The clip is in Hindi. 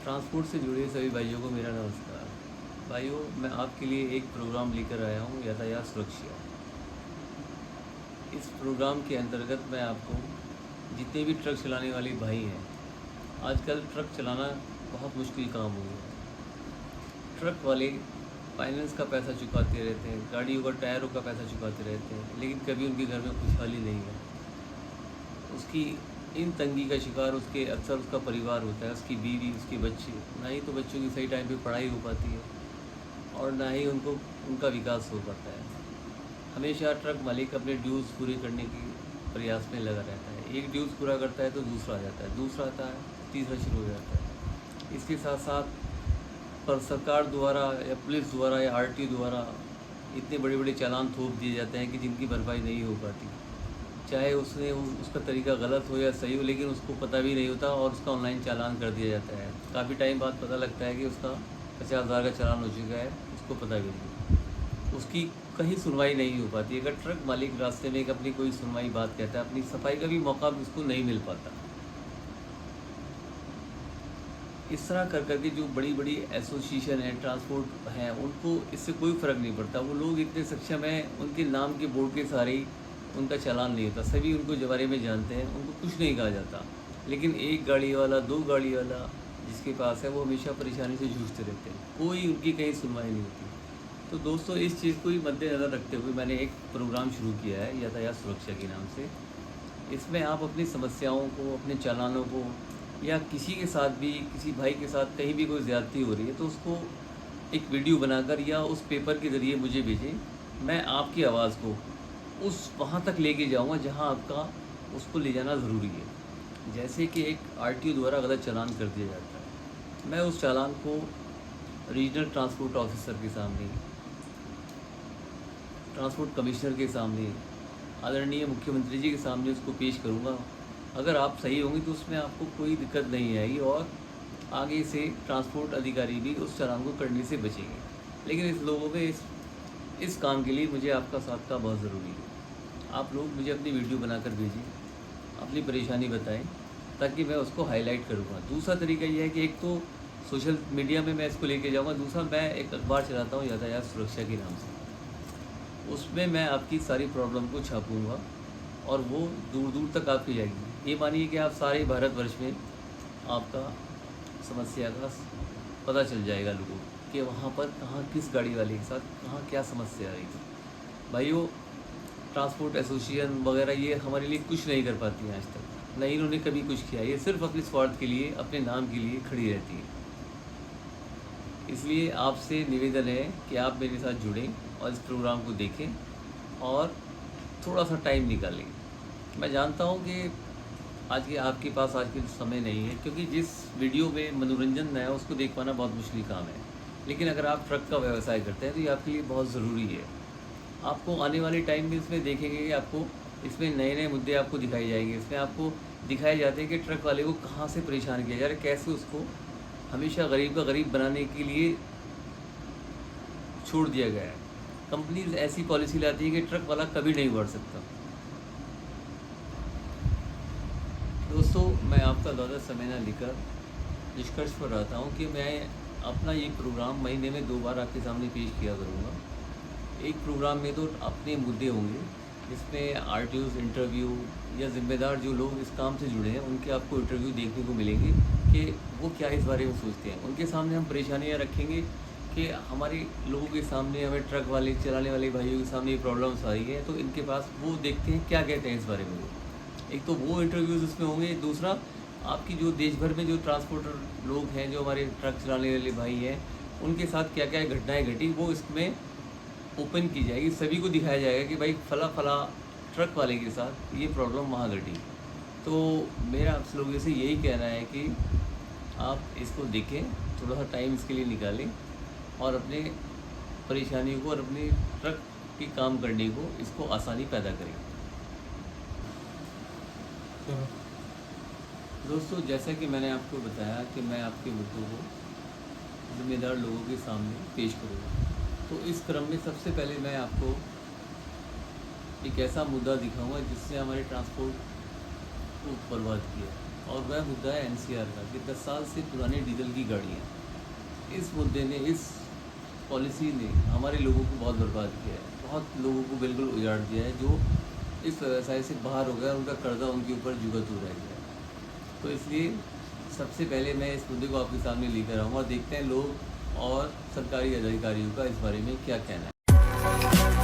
ट्रांसपोर्ट से जुड़े सभी भाइयों को मेरा नमस्कार। भाइयों, मैं आपके लिए एक प्रोग्राम लेकर आया हूँ, यातायात सुरक्षा। इस प्रोग्राम के अंतर्गत मैं आपको जितने भी ट्रक चलाने वाले भाई हैं, आजकल ट्रक चलाना बहुत मुश्किल काम हो गया है। ट्रक वाले फाइनेंस का पैसा चुकाते रहते हैं, गाड़ियों का टायरों का पैसा चुकाते रहते हैं, लेकिन कभी उनके घर में खुशहाली नहीं है। उसकी इन तंगी का शिकार उसके अक्सर उसका परिवार होता है, उसकी बीवी, उसके बच्चे। ना ही तो बच्चों की सही टाइम पे पढ़ाई हो पाती है और ना ही उनको उनका विकास हो पाता है। हमेशा ट्रक मालिक अपने ड्यूज़ पूरे करने के प्रयास में लगा रहता है। एक ड्यूज़ पूरा करता है तो दूसरा आ जाता है, दूसरा आता है, तीसरा शुरू हो जाता है। इसके साथ साथ पर सरकार द्वारा या पुलिस द्वारा या आरटीओ द्वारा इतने बड़े बड़े चालान थोप दिए जाते हैं कि जिनकी भरपाई नहीं हो पाती। चाहे उसका तरीका गलत हो या सही हो, लेकिन उसको पता भी नहीं होता और उसका ऑनलाइन चालान कर दिया जाता है। काफ़ी टाइम बाद पता लगता है कि उसका 50,000 का चालान हो चुका है, उसको पता भी नहीं। उसकी कहीं सुनवाई नहीं हो पाती। अगर ट्रक मालिक रास्ते में एक अपनी कोई सुनवाई बात कहता है, अपनी सफाई का भी मौका उसको नहीं मिल पाता। इस तरह कर करके जो बड़ी बड़ी एसोसिएशन है, ट्रांसपोर्ट हैं, उनको इससे कोई फ़र्क नहीं पड़ता। वो लोग इतने सक्षम हैं, उनके नाम के बोर्ड के सारे ही उनका चालान नहीं होता। सभी उनको के बारे में जानते हैं, उनको कुछ नहीं कहा जाता। लेकिन एक गाड़ी वाला, दो गाड़ी वाला जिसके पास है, वो हमेशा परेशानी से जूझते रहते हैं। कोई उनकी कहीं सुनवाई नहीं होती। तो दोस्तों, इस चीज़ को ही मद्देनज़र रखते हुए मैंने एक प्रोग्राम शुरू किया है, यातायात सुरक्षा के नाम से। इसमें आप अपनी समस्याओं को, अपने चालानों को, या किसी के साथ भी, किसी भाई के साथ कहीं भी कोई ज़्यादती हो रही है, तो उसको एक वीडियो बनाकर या उस पेपर के ज़रिए मुझे भेजें। मैं आपकी आवाज़ को उस वहाँ तक लेके जाऊँगा जहाँ आपका उसको ले जाना ज़रूरी है। जैसे कि एक आरटीओ द्वारा गलत चालान कर दिया जाता है, मैं उस चालान को रीजनल ट्रांसपोर्ट ऑफिसर के सामने, ट्रांसपोर्ट कमिश्नर के सामने, आदरणीय मुख्यमंत्री जी के सामने उसको पेश करूँगा। अगर आप सही होंगे तो उसमें आपको कोई दिक्कत नहीं आएगी और आगे से ट्रांसपोर्ट अधिकारी भी उस चालान को करने से बचेंगे। लेकिन इस काम के लिए मुझे आपका साथ का बहुत ज़रूरी है। आप लोग मुझे अपनी वीडियो बनाकर भेजिए, अपनी परेशानी बताएं, ताकि मैं उसको हाईलाइट करूँगा। दूसरा तरीका ये है कि एक तो सोशल मीडिया में मैं इसको लेके जाऊँगा, दूसरा मैं एक अखबार चलाता हूँ यातायात सुरक्षा के नाम से। उसमें मैं आपकी सारी प्रॉब्लम को छापूँगा और वो दूर दूर तक आपकी जाएगी। ये मानिए कि आप सारे भारतवर्ष में आपका समस्या का पता चल जाएगा लोगों को कि वहाँ पर कहाँ किस गाड़ी वाले के साथ कहाँ क्या समस्या आ रही थी। भाइयों, ट्रांसपोर्ट एसोसिएशन वगैरह ये हमारे लिए कुछ नहीं कर पाती हैं आज तक, नहीं इन्होंने कभी कुछ किया। ये सिर्फ अपने स्वार्थ के लिए, अपने नाम के लिए खड़ी रहती है। इसलिए आपसे निवेदन है कि आप मेरे साथ जुड़ें और इस प्रोग्राम को देखें और थोड़ा सा टाइम निकालें। मैं जानता हूँ कि आपके पास आज के समय नहीं है, क्योंकि जिस वीडियो में मनोरंजन है उसको देख पाना बहुत मुश्किल काम है। लेकिन अगर आप ट्रक का व्यवसाय करते हैं तो ये आपके लिए बहुत ज़रूरी है। आपको आने वाले टाइम में इसमें देखेंगे कि आपको इसमें नए नए मुद्दे आपको दिखाए जाएंगे। इसमें आपको दिखाए जाते हैं कि ट्रक वाले को कहाँ से परेशान किया जा रहा है, कैसे उसको हमेशा गरीब का गरीब बनाने के लिए छोड़ दिया गया है। कंपनीज ऐसी पॉलिसी लाती है कि ट्रक वाला कभी नहीं बढ़ सकता। दोस्तों, मैं आपका ज़्यादा समय ना लेकर निष्कर्ष पर रहता हूँ कि मैं अपना ये प्रोग्राम महीने में 2 बार आपके सामने पेश किया करूँगा। एक प्रोग्राम में तो अपने मुद्दे होंगे, जिसमें आरटीओज़ इंटरव्यू या ज़िम्मेदार जो लोग इस काम से जुड़े हैं उनके आपको इंटरव्यू देखने को मिलेंगे कि वो क्या इस बारे में सोचते हैं। उनके सामने हम परेशानियाँ रखेंगे कि हमारे लोगों के सामने, हमें ट्रक वाले चलाने वाले भाइयों के सामने ये प्रॉब्लम्स आ रही है, तो इनके पास वो देखते हैं क्या कहते हैं इस बारे में। वो एक तो वो इंटरव्यूज़ उसमें होंगे, दूसरा आपकी जो देश भर में जो ट्रांसपोर्टर लोग हैं, जो हमारे ट्रक चलाने वाले भाई हैं, उनके साथ क्या क्या घटनाएं घटी वो इसमें ओपन की जाएगी। सभी को दिखाया जाएगा कि भाई फला फला ट्रक वाले के साथ ये प्रॉब्लम वहाँ घटी। तो मेरा आप लोगों से यही कहना है कि आप इसको देखें, थोड़ा सा टाइम इसके लिए निकालें और अपने परेशानियों को और अपने ट्रक के काम करने को इसको आसानी पैदा करें। दोस्तों, जैसा कि मैंने आपको बताया कि मैं आपके मुद्दों को ज़िम्मेदार लोगों के सामने पेश करूँगा, तो इस क्रम में सबसे पहले मैं आपको एक ऐसा मुद्दा दिखाऊंगा जिसने हमारे ट्रांसपोर्ट को बर्बाद किया। और वह मुद्दा है एनसीआर का कि 10 साल से पुरानी डीजल की गाड़ियाँ, इस मुद्दे ने, इस पॉलिसी ने हमारे लोगों को बहुत बर्बाद किया है, बहुत लोगों को बिल्कुल उजाड़ दिया है, जो इस व्यवसाय से बाहर हो गया, उनका कर्जा उनके ऊपर जुगत हो रह गया। तो इसलिए सबसे पहले मैं इस मुद्दे को आपके सामने लेकर आऊँगा और देखते हैं लोग और सरकारी अधिकारियों का इस बारे में क्या कहना है।